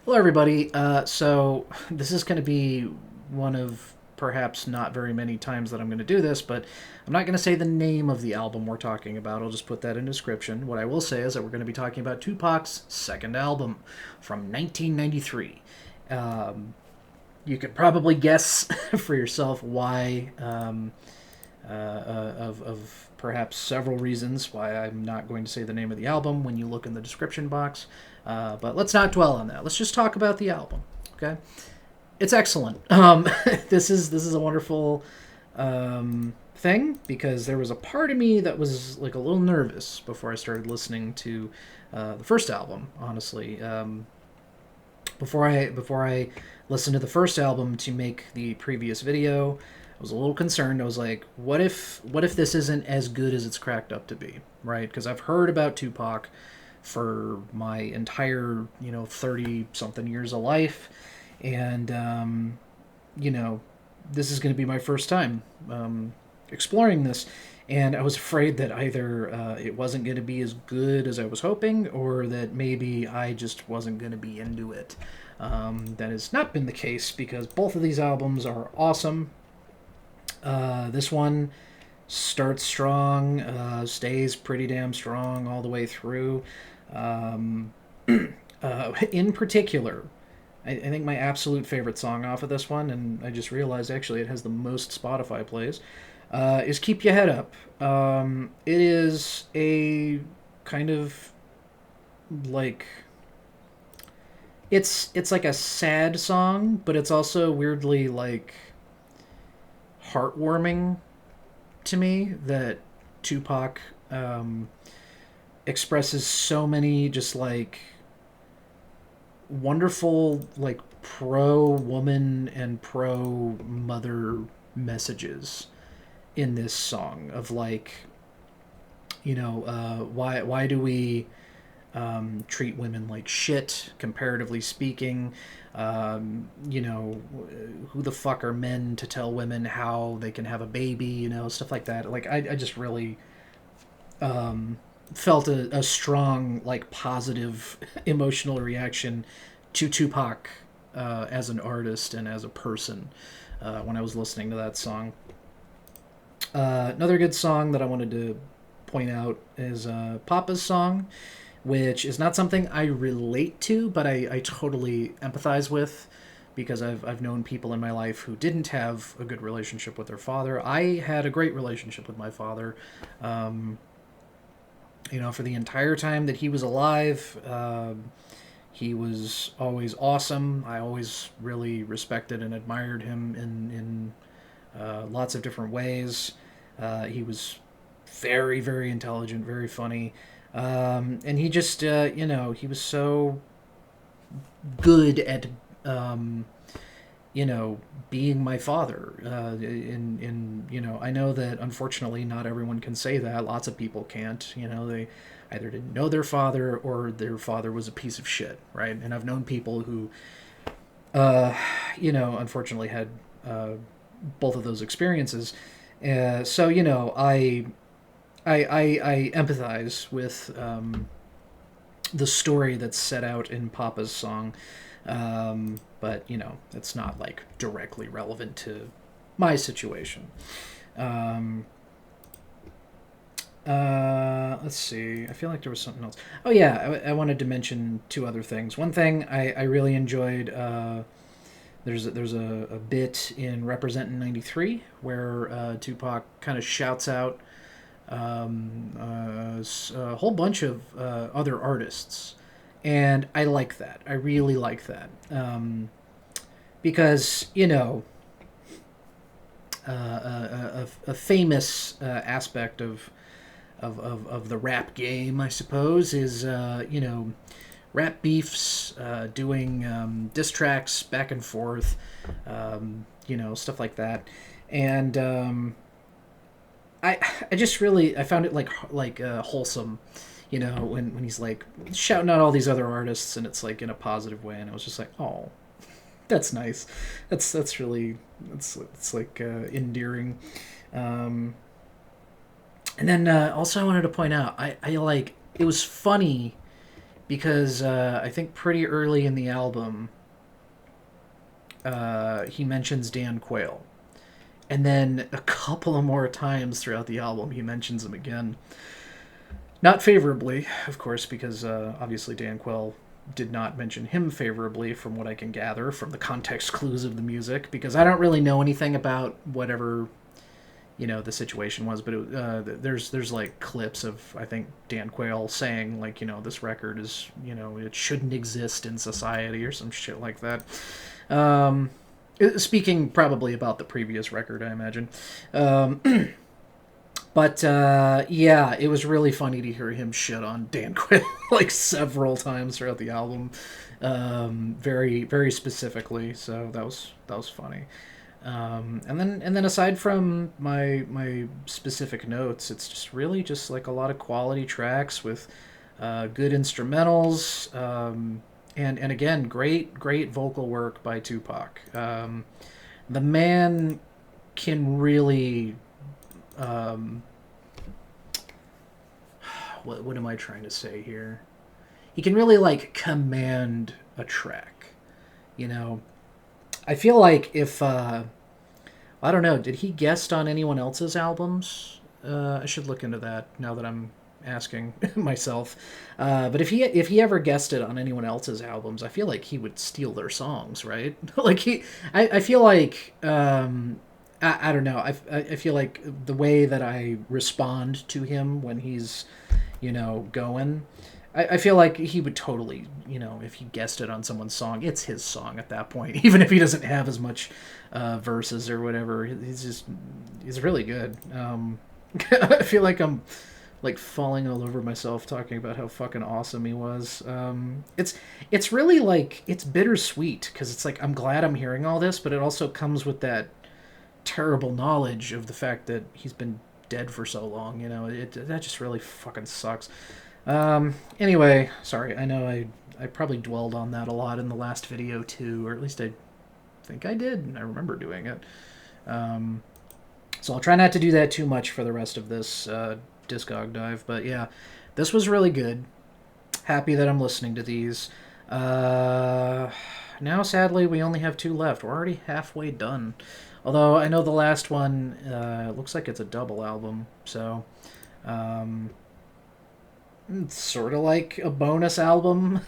Hello, everybody. So this is going to be one of perhaps not very many times that I'm going to do this, but I'm not going to say the name of the album we're talking about. I'll just put that in description. What I will say is that we're going to be talking about Tupac's second album from 1993. You could probably guess for yourself why, of perhaps several reasons why I'm not going to say the name of the album when you look in the description box. But let's not dwell on that. Let's just talk about the album. Okay, it's excellent. This is a wonderful thing because there was a part of me that was like a little nervous before I started listening to the first album. Honestly, before I listened to the first album to make the previous video, I was a little concerned. I was like, what if this isn't as good as it's cracked up to be, right? Because I've heard about Tupac for my entire 30 something years of life, and you know this is going to be my first time exploring this, and I was afraid that either it wasn't going to be as good as I was hoping, or that maybe I just wasn't going to be into it. That has not been the case because both of these albums are awesome. This one starts strong, stays pretty damn strong all the way through. Um, in particular, I think my absolute favorite song off of this one, and I just realized actually it has the most Spotify plays, is "Keep Your Head Up." It is a kind of like it's like a sad song, but it's also weirdly like heartwarming to me that Tupac expresses so many just like wonderful like pro woman and pro mother messages in this song of like why do we treat women like shit, comparatively speaking. Who the fuck are men to tell women how they can have a baby, stuff like that. Like, I just really felt a strong, like, positive emotional reaction to Tupac as an artist and as a person when I was listening to that song. Another good song that I wanted to point out is Papa's song, which is not something I relate to, but I totally empathize with because I've known people in my life who didn't have a good relationship with their father. I had a great relationship with my father. Um, for the entire time that he was alive, he was always awesome. I always really respected and admired him in lots of different ways. He was very, very intelligent, very funny. And he just, he was so good at, um, being my father. I know that unfortunately not everyone can say that. Lots of people can't. They either didn't know their father or their father was a piece of shit, right? And I've known people who, unfortunately had both of those experiences. So I empathize with the story that's set out in Papa's song, but it's not like directly relevant to my situation. Um, let's see. I feel like there was something else. Oh yeah, I wanted to mention two other things. One thing I really enjoyed. There's a bit in Representin' '93 where Tupac kind of shouts out a whole bunch of other artists, and I like that. I really like that because a famous aspect of the rap game, I suppose, is rap beefs, doing diss tracks back and forth, stuff like that, and I just really I found it like wholesome, when he's like shouting out all these other artists and it's like in a positive way, and I was just like, oh, that's nice, that's really it's like endearing. Um, and then also I wanted to point out I like it was funny because I think pretty early in the album, he mentions Dan Quayle. And then a couple of more times throughout the album, he mentions him again. Not favorably, of course, because obviously Dan Quayle did not mention him favorably from what I can gather from the context clues of the music, because I don't really know anything about whatever the situation was, but there's like clips of, I think, Dan Quayle saying like, this record is, it shouldn't exist in society or some shit like that. Speaking probably about the previous record, I imagine. But yeah, it was really funny to hear him shit on Dan Quayle like several times throughout the album, very very specifically. So that was funny. And then aside from my specific notes, it's just really just like a lot of quality tracks with good instrumentals, and again, great vocal work by Tupac. The man can really, what am I trying to say here? He can really like command a track. I feel like if I don't know, did he guest on anyone else's albums? I should look into that now that I'm asking myself. But if he ever guested on anyone else's albums, I feel like he would steal their songs, right? Like I feel like I don't know. I feel like the way that I respond to him when he's going. I feel like he would totally, if he guested on someone's song, it's his song at that point, even if he doesn't have as much verses or whatever. He's really good. I feel like I'm like falling all over myself talking about how fucking awesome he was. It's really like, it's bittersweet because it's like I'm glad I'm hearing all this, but it also comes with that terrible knowledge of the fact that he's been dead for so long. That just really fucking sucks. Anyway, sorry, I know I probably dwelled on that a lot in the last video too, or at least I think I did. I remember doing it. So I'll try not to do that too much for the rest of this Discog dive, but yeah, this was really good. Happy that I'm listening to these. Now, sadly, we only have 2 left. We're already halfway done. Although I know the last one looks like it's a double album, so it's sort of like a bonus album,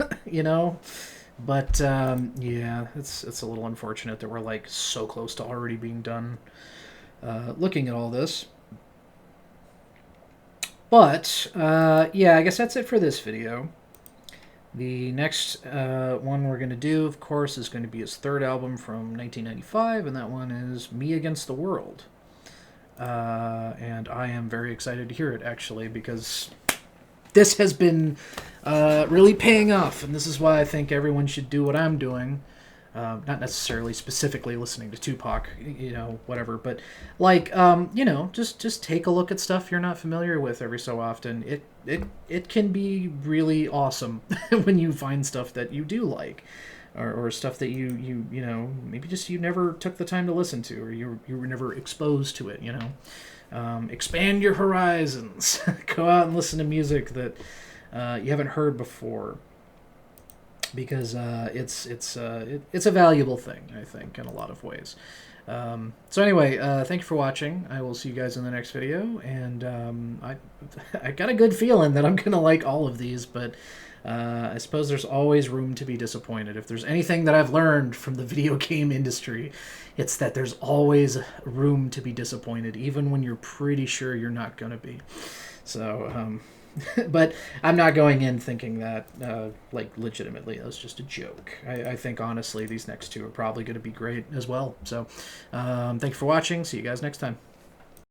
But yeah, it's a little unfortunate that we're like so close to already being done looking at all this. But yeah, I guess that's it for this video. The next one we're going to do, of course, is going to be his 3rd album from 1995, and that one is Me Against the World. And I am very excited to hear it, actually, because this has been really paying off, and this is why I think everyone should do what I'm doing. Not necessarily specifically listening to Tupac, whatever, but like, just take a look at stuff you're not familiar with every so often. It can be really awesome when you find stuff that you do like, or stuff that you maybe just you never took the time to listen to, or you were never exposed to it. Expand your horizons. Go out and listen to music that you haven't heard before. Because it's a valuable thing, I think, in a lot of ways. So anyway, thank you for watching. I will see you guys in the next video, and I got a good feeling that I'm gonna like all of these, but I suppose there's always room to be disappointed. If there's anything that I've learned from the video game industry, it's that there's always room to be disappointed, even when you're pretty sure you're not gonna be. So but I'm not going in thinking that, like, legitimately, that's just a joke. I think, honestly, these next 2 are probably going to be great as well. So, thank you for watching. See you guys next time.